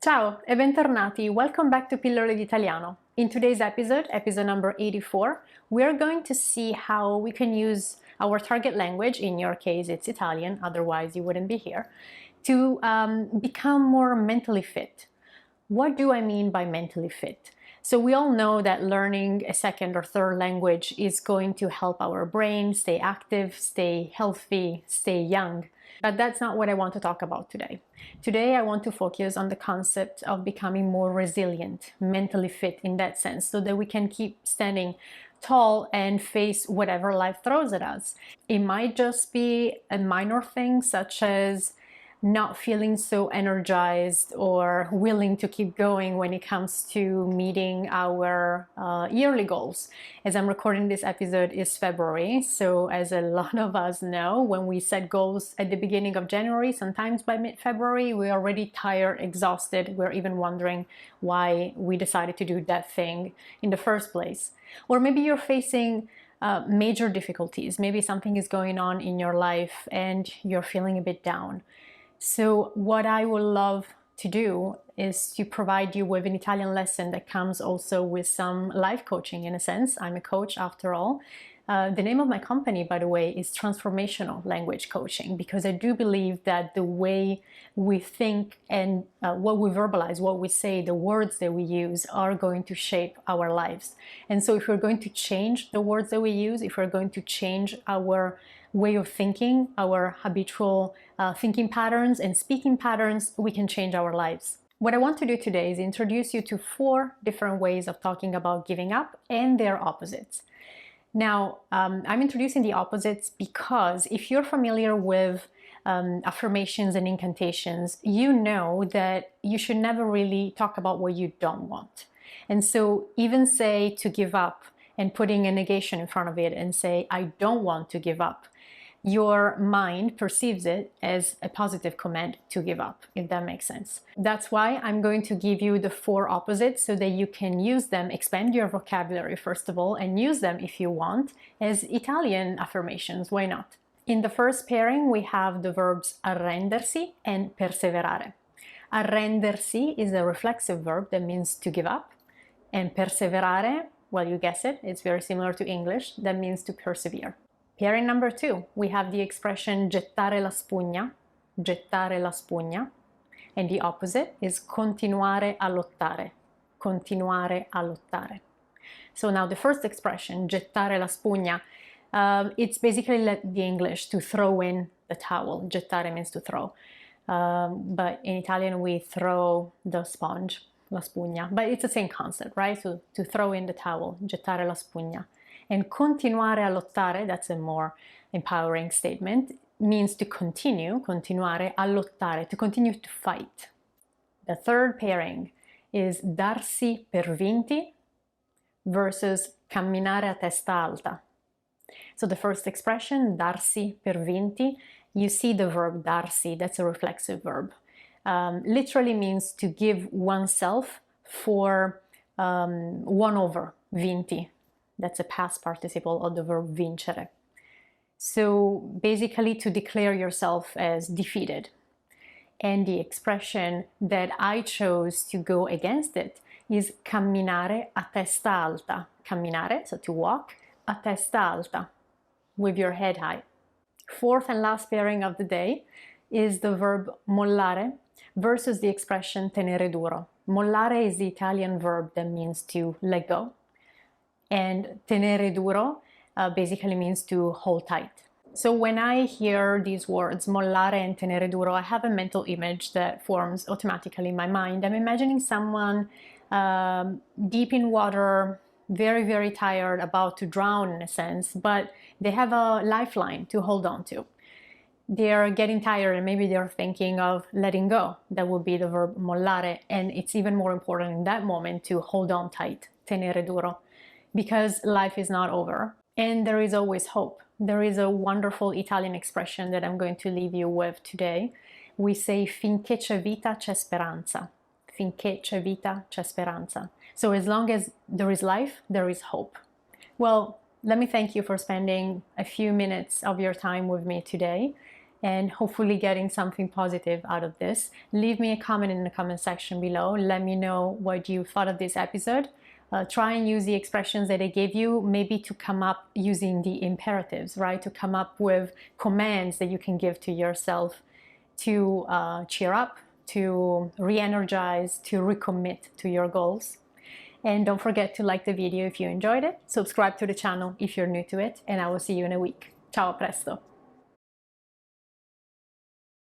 Ciao e bentornati, welcome back to Pillole di Italiano. In today's episode number 84, we are going to see how we can use our target language, in your case it's Italian, otherwise you wouldn't be here, to become more mentally fit. What do I mean by mentally fit? So we all know that learning a second or third language is going to help our brain stay active, stay healthy, stay young. But that's not what I want to talk about today. Today I want to focus on the concept of becoming more resilient, mentally fit in that sense, so that we can keep standing tall and face whatever life throws at us. It might just be a minor thing, such as not feeling so energized or willing to keep going when it comes to meeting our yearly goals. As I'm recording this episode is February, so as a lot of us know, when we set goals at the beginning of January, sometimes by mid-February, we're already tired, exhausted, we're even wondering why we decided to do that thing in the first place. Or maybe you're facing major difficulties, maybe something is going on in your life and you're feeling a bit down. So what I would love to do is to provide you with an Italian lesson that comes also with some life coaching in a sense. I'm a coach after all. The name of my company, by the way, is Transformational Language Coaching, because I do believe that the way we think and what we verbalize, what we say, the words that we use are going to shape our lives. And so if we're going to change the words that we use, if we're going to change our way of thinking, our habitual thinking patterns and speaking patterns, we can change our lives. What I want to do today is introduce you to 4 different ways of talking about giving up and their opposites. Now, I'm introducing the opposites because if you're familiar with affirmations and incantations, you know that you should never really talk about what you don't want. And so even say to give up and putting a negation in front of it and say, I don't want to give up, your mind perceives it as a positive command to give up, if that makes sense. That's why I'm going to give you the 4 opposites so that you can use them, expand your vocabulary first of all, and use them if you want as Italian affirmations, why not? In the first pairing, we have the verbs arrendersi and perseverare. Arrendersi is a reflexive verb that means to give up, and perseverare, well, you guess it, it's very similar to English, that means to persevere. Pairing number 2, we have the expression gettare la spugna, and the opposite is continuare a lottare, continuare a lottare. So now the first expression, gettare la spugna, it's basically like the English, to throw in the towel. Gettare means to throw, but in Italian we throw the sponge, la spugna, but it's the same concept, right? So to throw in the towel, gettare la spugna. And continuare a lottare, that's a more empowering statement, means to continue, continuare a lottare, to continue to fight. The third pairing is darsi per vinti versus camminare a testa alta. So the first expression, darsi per vinti, you see the verb darsi, that's a reflexive verb. Literally means to give oneself for won over, vinti. That's a past participle of the verb vincere. So basically to declare yourself as defeated. And the expression that I chose to go against it is camminare a testa alta. Camminare, so to walk, a testa alta, with your head high. Fourth and last pairing of the day is the verb mullare versus the expression tenere duro. Mullare is the Italian verb that means to let go. And tenere duro basically means to hold tight. So when I hear these words, mollare and tenere duro, I have a mental image that forms automatically in my mind. I'm imagining someone deep in water, very, very tired, about to drown in a sense, but they have a lifeline to hold on to. They're getting tired and maybe they're thinking of letting go. That would be the verb mollare, and it's even more important in that moment to hold on tight, tenere duro. Because life is not over and there is always hope. There is a wonderful Italian expression that I'm going to leave you with today. We say finché c'è vita c'è speranza. Finché c'è vita c'è speranza. So as long as there is life, there is hope. Well, let me thank you for spending a few minutes of your time with me today. and hopefully getting something positive out of this. Leave me a comment in the comment section below. Let me know what you thought of this episode. Try and use the expressions that I gave you, maybe to come up using the imperatives, right? To come up with commands that you can give to yourself to cheer up, to re-energize, to recommit to your goals. And don't forget to like the video if you enjoyed it, subscribe to the channel if you're new to it, and I will see you in a week. Ciao, a presto!